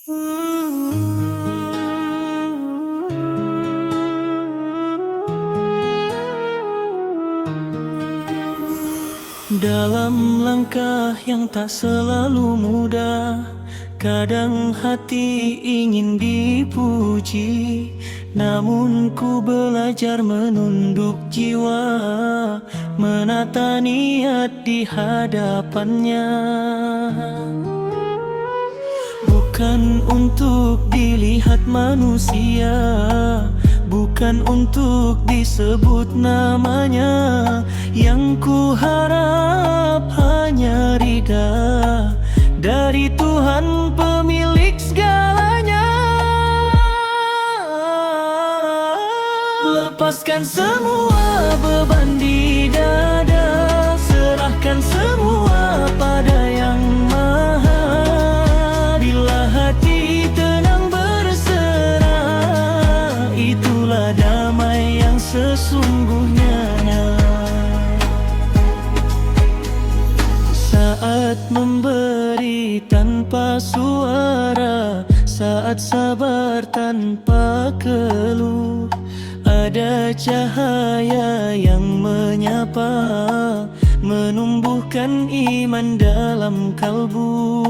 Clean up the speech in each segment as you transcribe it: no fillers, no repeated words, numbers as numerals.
Dalam langkah yang tak selalu mudah, kadang hati ingin dipuji, namun ku belajar menunduk jiwa, menata niat di hadapannya. Bukan untuk dilihat manusia, bukan untuk disebut namanya. Yang ku harap hanya ridha dari Tuhan pemilik segalanya. Lepaskan semua beban di dada, serahkan semua pada Yang Maha. Bila hati tenang berserah, itulah damai yang sesungguhnya. Saat memberi tanpa suara, saat sabar tanpa keluh, ada cahaya yang menyapa, menumbuhkan iman dalam kalbu.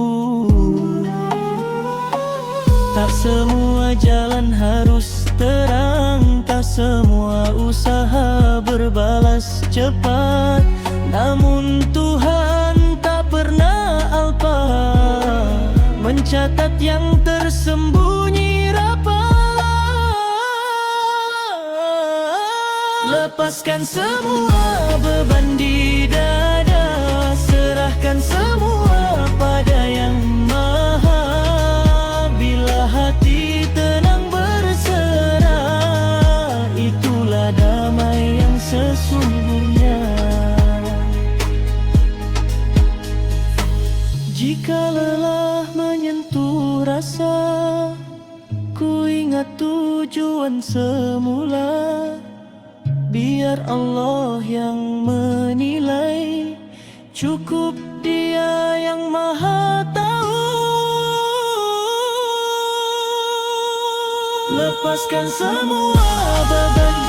Tak semua jalan harus terang, tak semua usaha berbalas cepat, namun Tuhan tak pernah alpa, mencatat yang tersembunyi rapat. Lepaskan semua beban di dada, serahkan semua pada Yang Maha. Bila hati tenang berserah, itulah damai yang sesungguhnya. Jika lelah menyentuh rasa, ku ingat tujuan semula. Biar Allah yang menilai, cukup Dia yang Maha Tahu. Lepaskan semua beban